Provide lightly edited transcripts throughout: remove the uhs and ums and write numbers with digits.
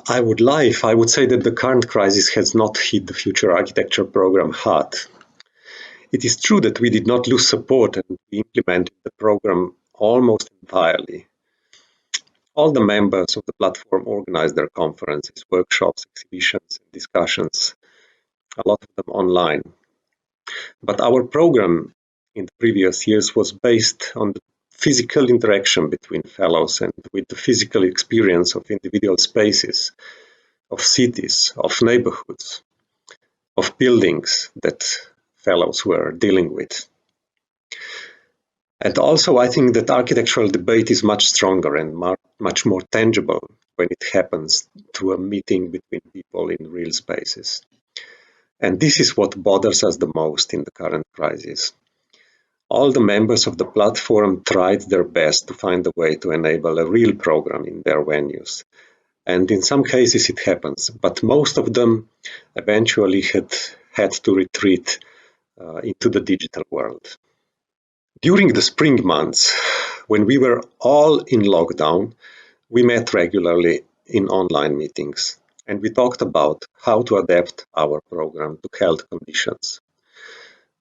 I would lie if I would say that the current crisis has not hit the future architecture program hard. It is true that we did not lose support and we implemented the program almost entirely. All the members of the platform organized their conferences, workshops, exhibitions, and discussions, a lot of them online. But our program in the previous years was based on the physical interaction between fellows and with the physical experience of individual spaces, of cities, of neighborhoods, of buildings that fellows were dealing with. And also, I think that architectural debate is much stronger and much more tangible when it happens through a meeting between people in real spaces. And this is what bothers us the most in the current crisis. All the members of the platform tried their best to find a way to enable a real program in their venues. And in some cases it happens, but most of them eventually had to retreat into the digital world. During the spring months, when we were all in lockdown, we met regularly in online meetings, and we talked about how to adapt our program to health conditions.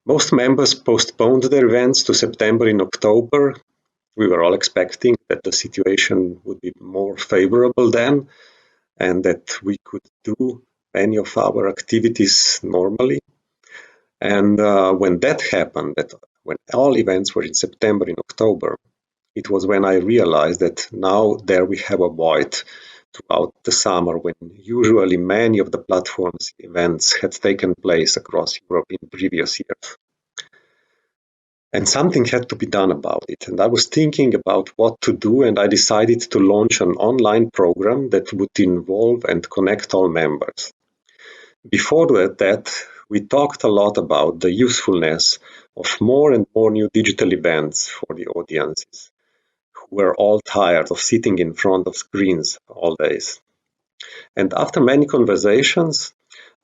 Most members postponed their events to September and October. We were all expecting that the situation would be more favorable then, and that we could do many of our activities normally. And when that happened, when all events were in September and October, it was when I realized that now there we have a void throughout the summer when usually many of the platform's events had taken place across Europe in previous years. And something had to be done about it. And I was thinking about what to do, and I decided to launch an online program that would involve and connect all members. Before that, we talked a lot about the usefulness of more and more new digital events for the audiences, who were all tired of sitting in front of screens all days. And after many conversations,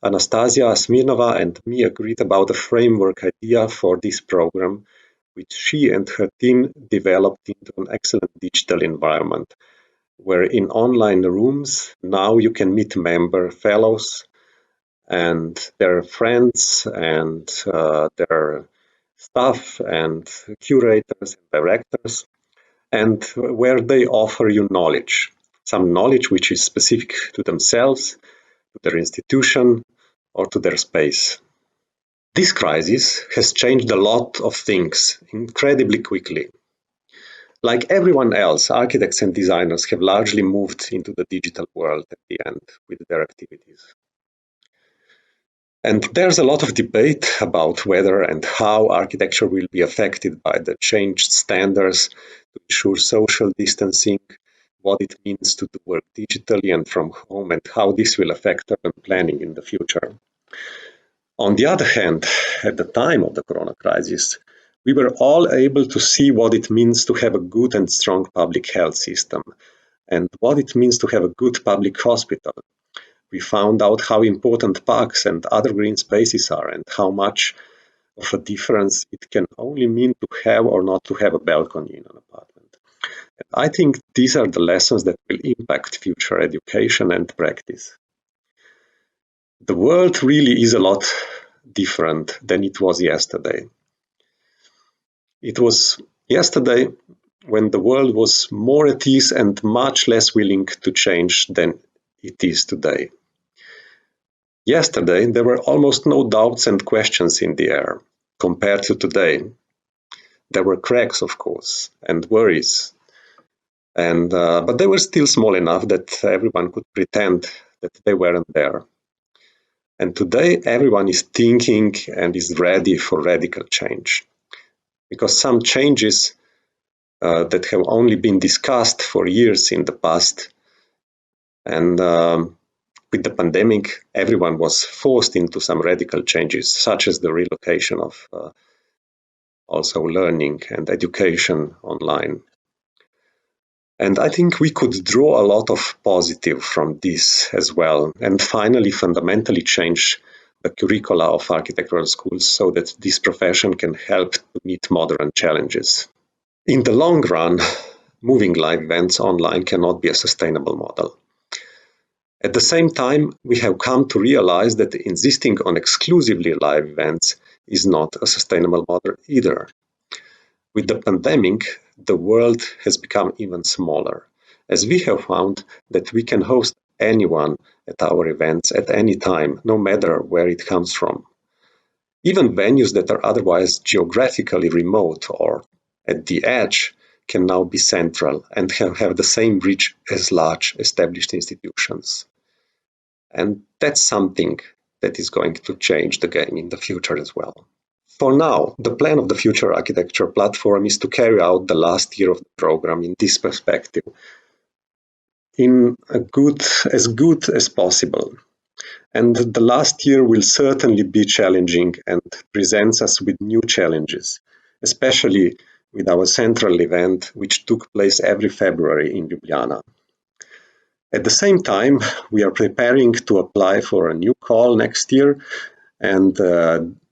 Anastasia Smirnova and me agreed about a framework idea for this program, which she and her team developed into an excellent digital environment, where in online rooms now you can meet member fellows and their friends and their staff and curators and directors, and where they offer you knowledge, some knowledge which is specific to themselves, to their institution, or to their space. This crisis has changed a lot of things incredibly quickly. Like everyone else, architects and designers have largely moved into the digital world at the end with their activities. And there's a lot of debate about whether and how architecture will be affected by the changed standards to ensure social distancing, what it means to do work digitally and from home, and how this will affect urban planning in the future. On the other hand, at the time of the corona crisis, we were all able to see what it means to have a good and strong public health system and what it means to have a good public hospital. We found out how important parks and other green spaces are and how much of a difference it can only mean to have or not to have a balcony in an apartment. And I think these are the lessons that will impact future education and practice. The world really is a lot different than it was yesterday. It was yesterday when the world was more at ease and much less willing to change than it is today. Yesterday, there were almost no doubts and questions in the air compared to today. There were cracks, of course, and worries, but they were still small enough that everyone could pretend that they weren't there. And today, everyone is thinking and is ready for radical change, because some changes that have only been discussed for years in the past, and with the pandemic, everyone was forced into some radical changes, such as the relocation of also learning and education online. And I think we could draw a lot of positive from this as well, and finally fundamentally change the curricula of architectural schools so that this profession can help to meet modern challenges. In the long run, moving live events online cannot be a sustainable model. At the same time, we have come to realize that insisting on exclusively live events is not a sustainable model either. With the pandemic, the world has become even smaller, as we have found that we can host anyone at our events at any time, no matter where it comes from. Even venues that are otherwise geographically remote or at the edge can now be central and have the same reach as large established institutions. And that's something that is going to change the game in the future as well. For now, the plan of the Future Architecture platform is to carry out the last year of the program in this perspective, in as good as possible. And the last year will certainly be challenging and presents us with new challenges, especially with our central event, which took place every February in Ljubljana. At the same time, we are preparing to apply for a new call next year, and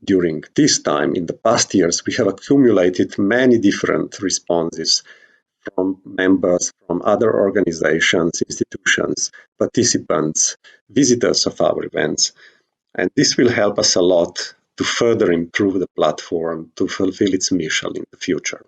during this time, in the past years, we have accumulated many different responses from members from other organizations, institutions, participants, visitors of our events. And this will help us a lot to further improve the platform to fulfill its mission in the future.